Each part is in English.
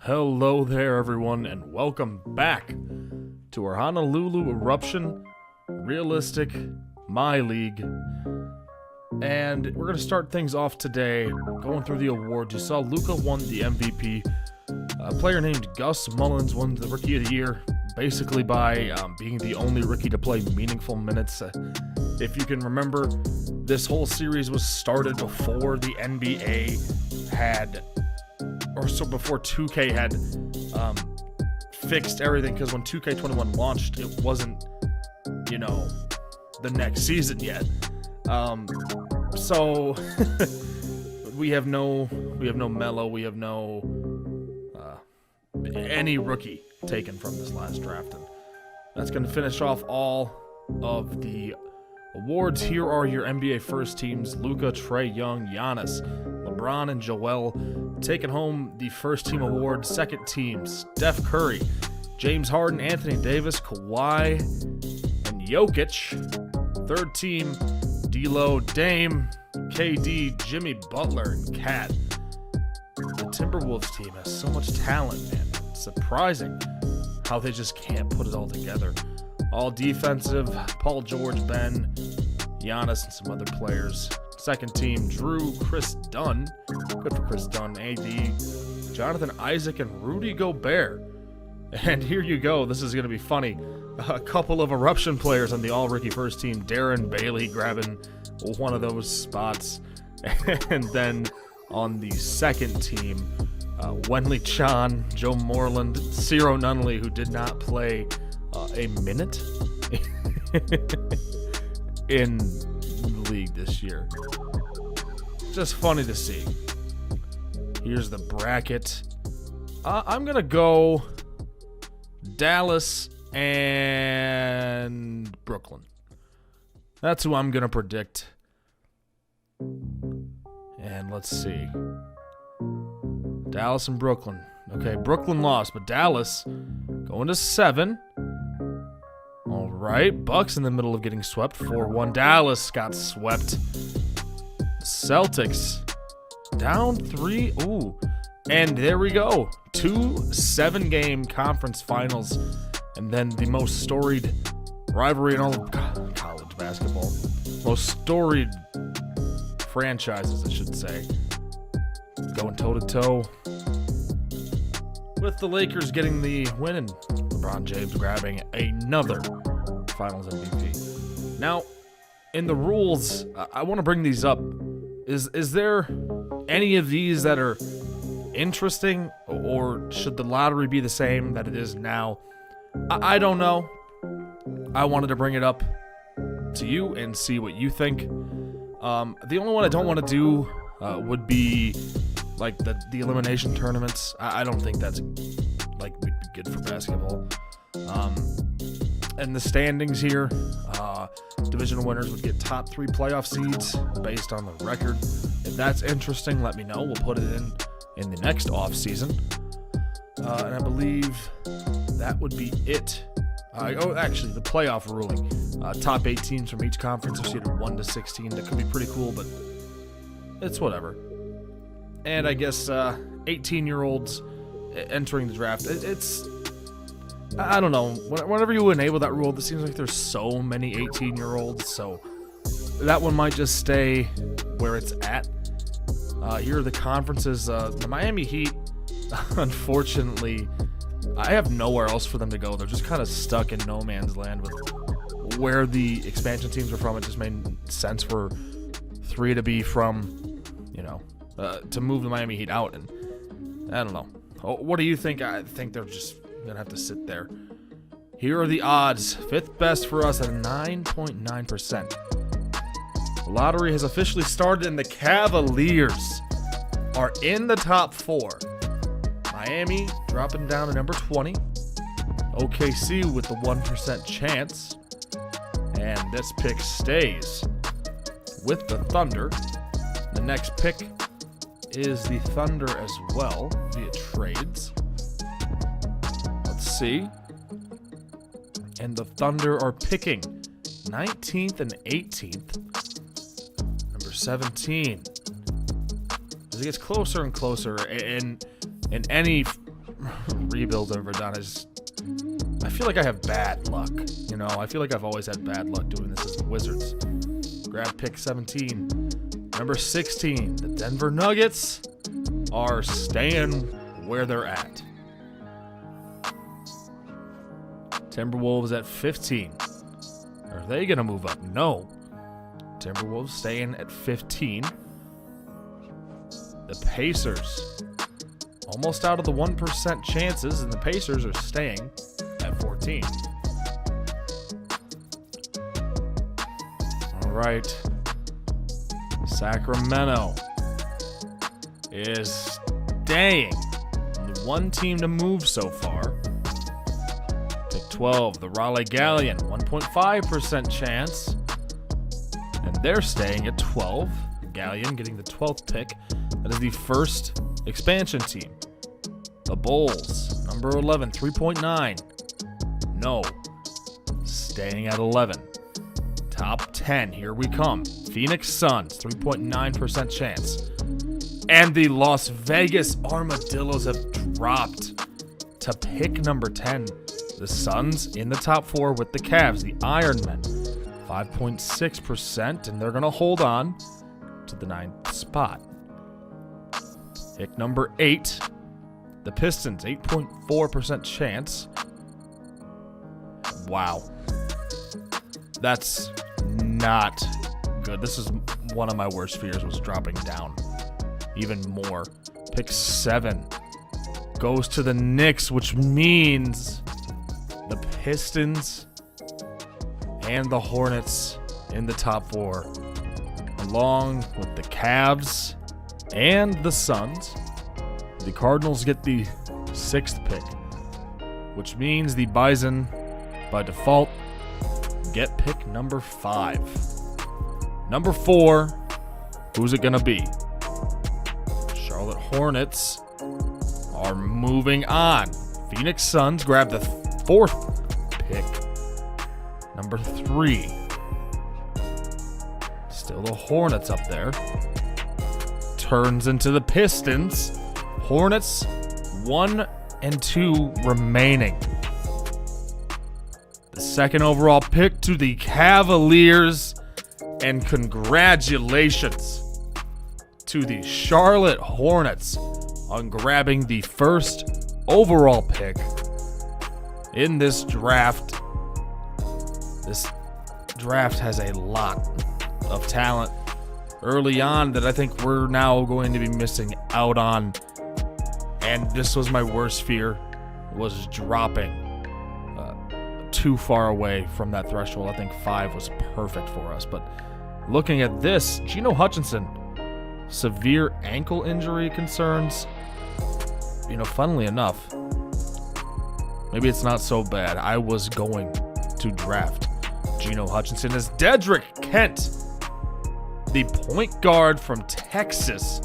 Hello there, everyone, and welcome back to our Honolulu Eruption Realistic MyLeague. And we're going to start things off today going through the awards. You saw Luka won the MVP. A player named Gus Mullins won the Rookie of the Year, basically by being the only rookie to play meaningful minutes. If you can remember, this whole series was started before the NBA had, or so before 2K had fixed everything, because when 2K21 launched, it wasn't, the next season yet. So we have no Melo, we have no any rookie taken from this last draft, and that's going to finish off all of the awards. Here are your NBA first teams: Luka, Trae Young, Giannis, LeBron, and Joel taking home the first team award. Second team: Steph Curry, James Harden, Anthony Davis, Kawhi, and Jokic. Third team: D'Lo, Dame, KD, Jimmy Butler, and Cat. The Timberwolves team has so much talent, man. It's surprising how they just can't put it all together. All defensive: Paul George, Ben, Giannis, and some other players. Second team: Drew, Chris Dunn. Good for Chris Dunn. AD, Jonathan Isaac, and Rudy Gobert. And here you go. This is going to be funny. A couple of Eruption players on the all-rookie first team. Darren Bailey grabbing one of those spots. And then on the second team, Wenley Chan, Joe Moreland, Ciro Nunley, who did not play a minute in the league this year. Just funny to see. Here's the bracket. I'm going to go Dallas and Brooklyn. That's who I'm going to predict. And let's see. Dallas and Brooklyn. Okay, Brooklyn lost, but Dallas going to 7. All right, Bucks in the middle of getting swept. 4-1. Dallas got swept. Celtics down 3. Ooh. And there we go. 2 7-game conference finals. And then the most storied rivalry in all of college basketball. Most storied franchises, I should say. Going toe-to-toe with the Lakers getting the win and LeBron James grabbing another Finals MVP. Now, in the rules, I want to bring these up. Is there any of these that are interesting, or should the lottery be the same that it is now? I don't know. I wanted to bring it up to you and see what you think. The only one I don't want to do would be like the elimination tournaments. I don't think that's like good for basketball. And the standings here, division winners would get top 3 playoff seeds based on the record. If that's interesting, let me know. We'll put it in the next offseason. And I believe that would be it. Actually, the playoff ruling. Top 8 teams from each conference are seeded 1 to 16. That could be pretty cool, but it's whatever. And I guess 18-year-olds entering the draft. I don't know. Whenever you enable that rule, it seems like there's so many 18-year-olds, so that one might just stay where it's at. Here are the conferences. The Miami Heat, unfortunately, I have nowhere else for them to go. They're just kind of stuck in no man's land with where the expansion teams are from. It just made sense for 3 to be from, to move the Miami Heat out. And I don't know. What do you think? I think they're just going to have to sit there. Here are the odds. 5th best for us at 9.9%. The lottery has officially started, and the Cavaliers are in the top 4. Miami dropping down to number 20. OKC with the 1% chance. And this pick stays with the Thunder. The next pick is the Thunder as well via trades. Let's see. And the Thunder are picking 19th and 18th. Number 17. As it gets closer and closer, in any rebuilds I've ever done. I feel like I have bad luck. You know, I feel like I've always had bad luck doing this as the Wizards. Grab pick 17. Number 16, the Denver Nuggets are staying where they're at. Timberwolves at 15. Are they going to move up? No. Timberwolves staying at 15. The Pacers, almost out of the 1% chances, and the Pacers are staying at 14. All right. Sacramento is staying. Only one team to move so far. Pick 12, the Raleigh Galleon, 1.5% chance. And they're staying at 12. The Galleon getting the 12th pick. That is the first expansion team. The Bulls, number 11, 3.9. No. Staying at 11. Top 10, here we come. Phoenix Suns, 3.9% chance. And the Las Vegas Armadillos have dropped to pick number 10. The Suns in the top 4 with the Cavs, the Ironmen, 5.6%, and they're going to hold on to the 9th spot. Pick number 8, the Pistons, 8.4% chance. Wow. That's not good. This is one of my worst fears, was dropping down even more. Pick 7 goes to the Knicks, which means the Pistons and the Hornets in the top 4, along with the Cavs and the Suns. The Cardinals get the 6th pick, which means the Bison, by default, get pick number 5. Number 4, who's it gonna be? Charlotte Hornets are moving on. Phoenix Suns grab the 4th pick. Number 3. Still the Hornets up there. Turns into the Pistons. Hornets 1 and 2 remaining. The 2nd overall pick to the Cavaliers. And congratulations to the Charlotte Hornets on grabbing the 1st overall pick in this draft. This draft has a lot of talent early on that I think we're now going to be missing out on. And this was my worst fear, was dropping too far away from that threshold. I think 5 was perfect for us. But looking at this, Geno Hutchinson, severe ankle injury concerns. You know, funnily enough, maybe it's not so bad. I was going to draft Geno Hutchinson as Dedrick Kent, the point guard from Texas,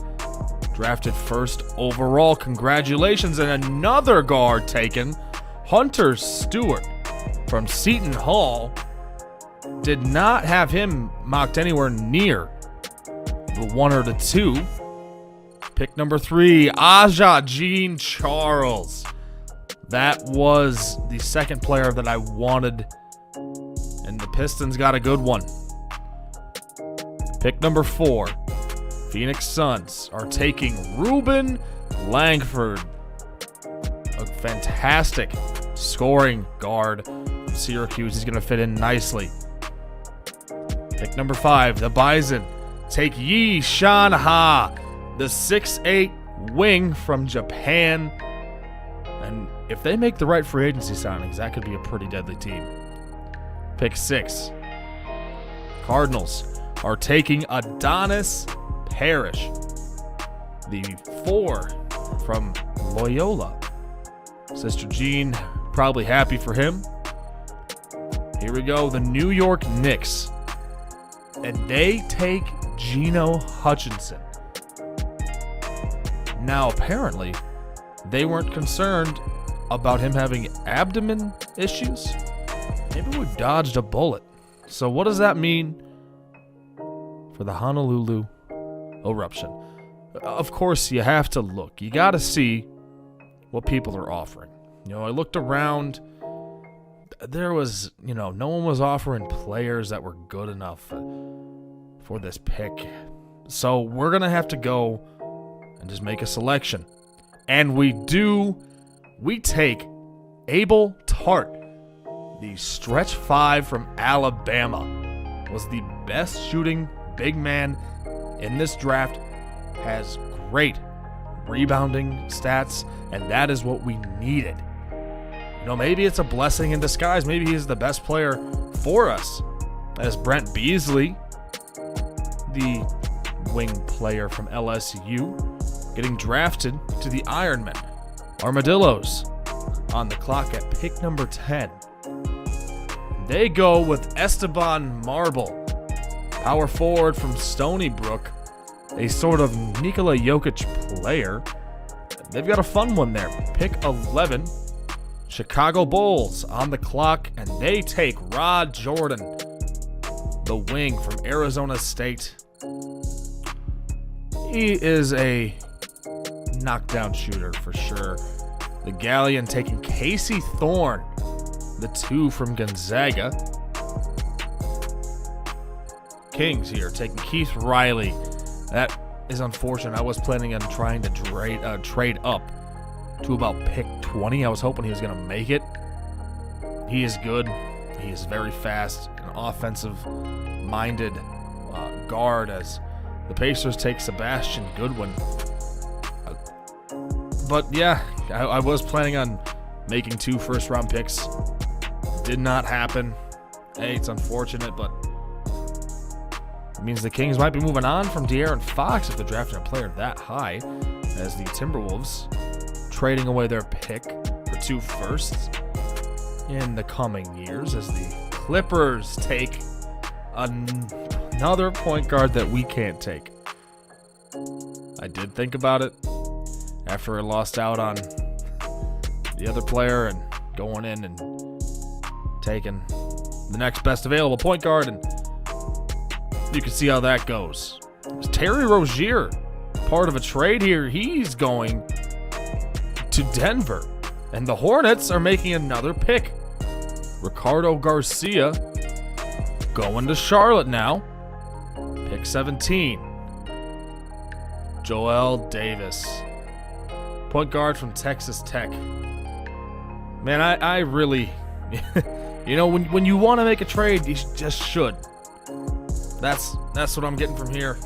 drafted 1st overall. Congratulations. And another guard taken, Hunter Stewart from Seton Hall. Did not have him mocked anywhere near the 1 or the 2. Pick number 3, Aja Jean Charles. That was the 2nd player that I wanted, and the Pistons got a good one. Pick number 4, Phoenix Suns are taking Ruben Langford, a fantastic scoring guard from Syracuse. He's going to fit in nicely. Pick number 5, the Bison take Yi Shan Ha, the 6'8" wing from Japan. And if they make the right free agency signings, that could be a pretty deadly team. Pick 6, Cardinals are taking Adonis Parrish, the 4 from Loyola. Sister Jean probably happy for him. Here we go, the New York Knicks. And they take Geno Hutchinson. Now, apparently, they weren't concerned about him having abdomen issues. Maybe we dodged a bullet. So what does that mean for the Honolulu eruption? Of course, you have to look. You got to see what people are offering. I looked around. There was, no one was offering players that were good enough for this pick. So we're going to have to go and just make a selection. And we take Abel Tart, the stretch 5 from Alabama, was the best shooting big man in this draft, has great rebounding stats, and that is what we needed. Maybe it's a blessing in disguise. Maybe he's the best player for us. As Brent Beasley, the wing player from LSU, getting drafted to the Ironmen. Armadillos on the clock at pick number 10. They go with Esteban Marble, power forward from Stony Brook, a sort of Nikola Jokic player. They've got a fun one there. Pick 11. Chicago Bulls on the clock, and they take Rod Jordan, the wing from Arizona State. He is a knockdown shooter for sure. The Galleon taking Casey Thorne, the 2 from Gonzaga. Kings here taking Keith Riley. That is unfortunate. I was planning on trying to trade up to about pick 20. I was hoping he was going to make it. He is good. He is very fast, an offensive-minded guard as the Pacers take Sebastian Goodwin. But yeah, I was planning on making 2 first-round picks. Did not happen. Hey, it's unfortunate, but it means the Kings might be moving on from De'Aaron Fox if they're drafting a player that high, as the Timberwolves trading away their pick for 2 firsts in the coming years, as the Clippers take another point guard that we can't take. I did think about it after I lost out on the other player and going in and taking the next best available point guard, and you can see how that goes. Terry Rozier, part of a trade here. He's going to Denver, and the Hornets are making another pick. Ricardo Garcia going to Charlotte now. Pick 17. Joel Davis, point guard from Texas Tech. Man, I really, when you want to make a trade, you just should. That's what I'm getting from here.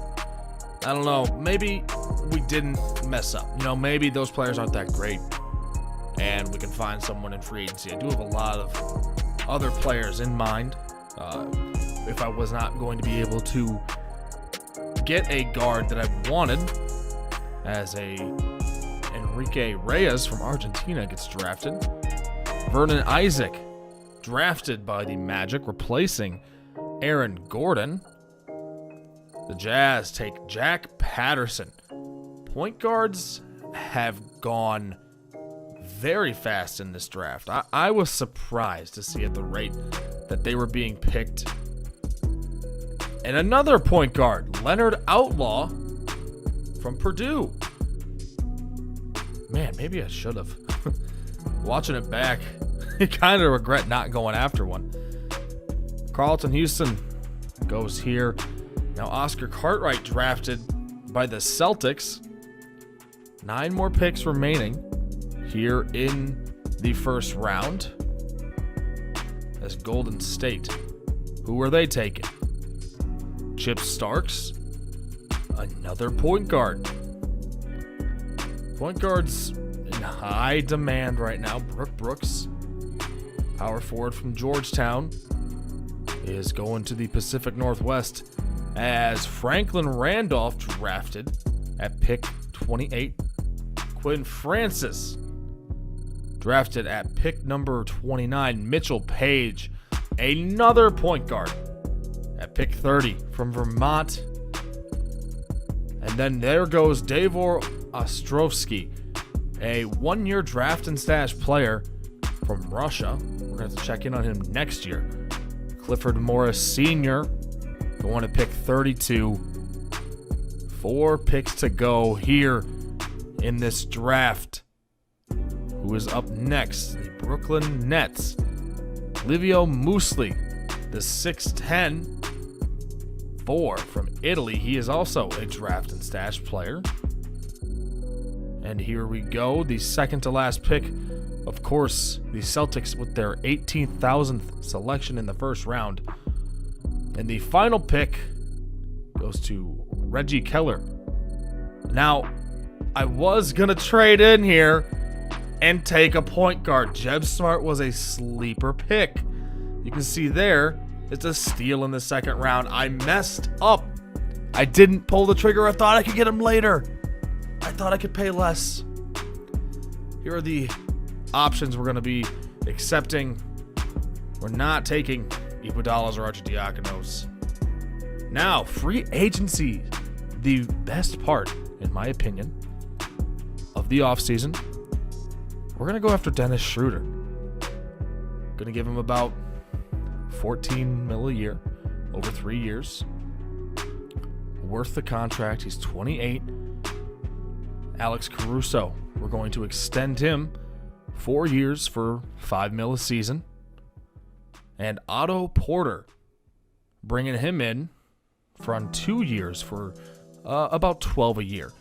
I don't know. Maybe we didn't mess up. Maybe those players aren't that great, and we can find someone in free agency. I do have a lot of other players in mind. If I was not going to be able to get a guard that I wanted, as Enrique Reyes from Argentina gets drafted. Vernon Isaac drafted by the Magic, replacing Aaron Gordon. The Jazz take Jack Patterson. Point guards have gone very fast in this draft. I was surprised to see at the rate that they were being picked. And another point guard, Leonard Outlaw from Purdue. Man, maybe I should have. Watching it back, I kind of regret not going after one. Carlton Houston goes here. Now Oscar Cartwright drafted by the Celtics. 9 more picks remaining here in the first round. As Golden State. Who are they taking? Chip Starks. Another point guard. Point guards in high demand right now. Brooke Brooks, power forward from Georgetown, is going to the Pacific Northwest, as Franklin Randolph drafted at pick 28. Quinn Francis drafted at pick number 29. Mitchell Page, another point guard, at pick 30 from Vermont. And then there goes Davor Ostrovsky, a 1-year draft and stash player from Russia. We're going to have to check in on him next year. Clifford Morris Sr. going to pick 32. 4 picks to go here in this draft. is up next. The Brooklyn Nets. Livio Muesli, the 6'10", 4 from Italy. He is also a draft and stash player. And here we go, the second to last pick. Of course, the Celtics with their 18,000th selection in the first round. And the final pick goes to Reggie Keller. Now, I was going to trade in here and take a point guard. Jeb Smart was a sleeper pick. You can see there, it's a steal in the second round. I messed up. I didn't pull the trigger. I thought I could get him later. I thought I could pay less. Here are the options we're going to be accepting. We're not taking Iguodala's or Arcidiaconos. Now, free agency, the best part, in my opinion, of the offseason. We're going to go after Dennis Schroeder. Going to give him about $14 million a year over 3 years. Worth the contract. He's 28. Alex Caruso, we're going to extend him 4 years for $5 million a season. And Otto Porter, bringing him in for on 2 years for about $12 a year.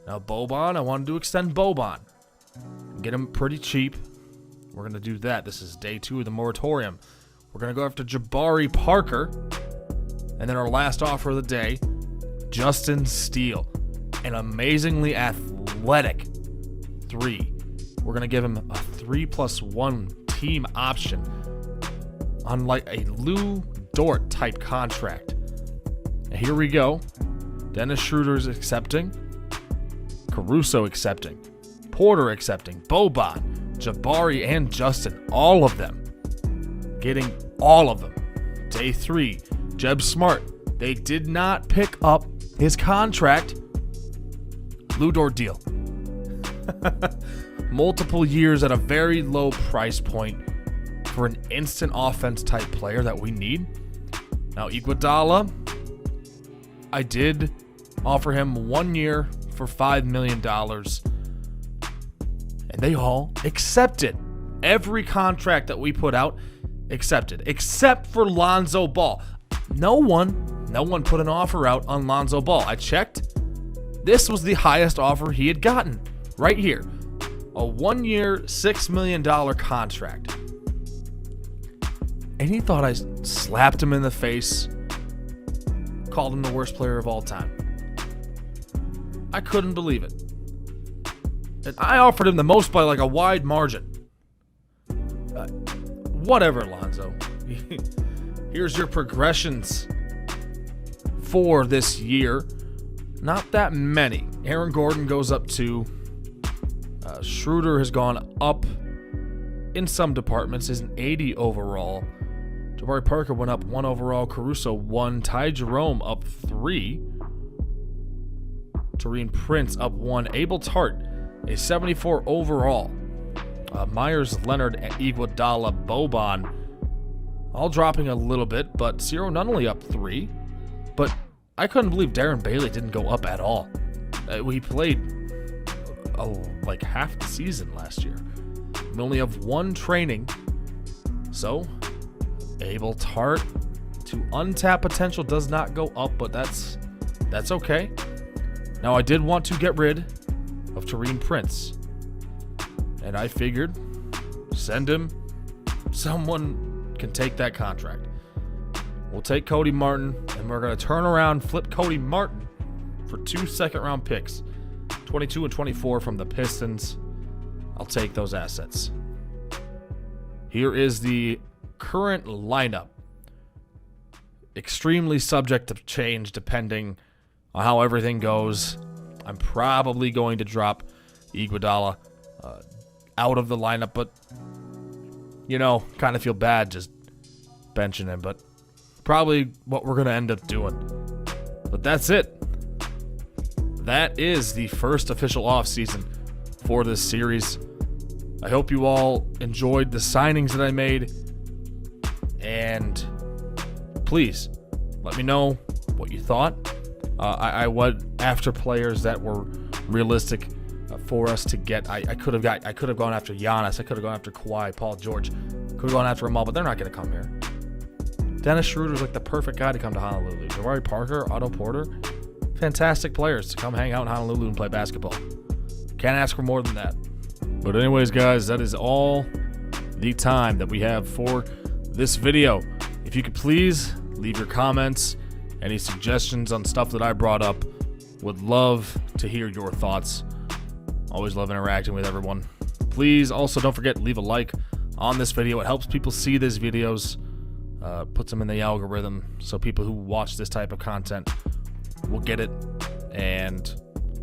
Now Boban, I wanted to extend Boban. Get him pretty cheap. We're going to do that. This is day 2 of the moratorium. We're going to go after Jabari Parker. And then our last offer of the day, Justin Steele. An amazingly athletic 3. We're going to give him a 3+1 team option on like a Lou Dort type contract. And here we go. Dennis Schroeder is accepting. Caruso accepting. Porter accepting. Boban, Jabari, and Justin. All of them. Getting all of them. Day 3. Jeb Smart. They did not pick up his contract. Lou Dort deal. Multiple years at a very low price point for an instant offense type player that we need. Now Iguodala, I did offer him 1 year for $5 million. And they all accepted. Every contract that we put out accepted. Except for Lonzo Ball. No one put an offer out on Lonzo Ball. I checked. This was the highest offer he had gotten. Right here. A 1 year, $6 million contract. And he thought I slapped him in the face. Called him the worst player of all time. I couldn't believe it. And I offered him the most by like a wide margin. Whatever, Lonzo. Here's your progressions for this year. Not that many. Aaron Gordon goes up 2. Schroeder has gone up in some departments. Is an 80 overall. Jabari Parker went up 1 overall. Caruso 1. Ty Jerome up 3. Taurean Prince up 1. Abel Tart, a 74 overall. Myers Leonard, Iguodala, Boban, all dropping a little bit, but Ciro Nunley up 3. But I couldn't believe Darren Bailey didn't go up at all. We played like half the season last year. We only have 1 training. So, Abel Tart to untapped potential does not go up, but that's okay. Now, I did want to get rid of Taurean Prince. And I figured, send him. Someone can take that contract. We'll take Cody Martin, and we're going to turn around, flip Cody Martin for 2 second-round picks, 22 and 24 from the Pistons. I'll take those assets. Here is the current lineup. Extremely subject to change depending on how everything goes. I'm probably going to drop Iguodala out of the lineup, but, kind of feel bad just benching him, but probably what we're going to end up doing. But that's it. That is the first official offseason for this series. I hope you all enjoyed the signings that I made. And please, let me know what you thought. I went after players that were realistic for us to get. I could have gone after Giannis. I could have gone after Kawhi, Paul George. Could have gone after them all, but they're not going to come here. Dennis Schroeder's like the perfect guy to come to Honolulu. Jabari Parker, Otto Porter, fantastic players to come hang out in Honolulu and play basketball. Can't ask for more than that. But anyways, guys, that is all the time that we have for this video. If you could please leave your comments, any suggestions on stuff that I brought up. Would love to hear your thoughts. Always love interacting with everyone. Please also don't forget to leave a like on this video. It helps people see these videos, puts them in the algorithm, so people who watch this type of content will get it, and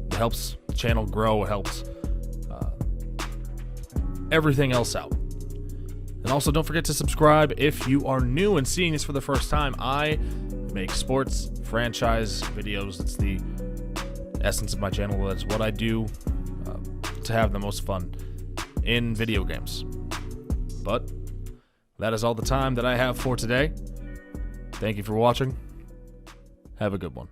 it helps the channel grow. It helps everything else out. And also don't forget to subscribe if you are new and seeing this for the first time. I make sports franchise videos. It's the essence of my channel. That's what I do to have the most fun in video games. But that is all the time that I have for today. Thank you for watching. Have a good one.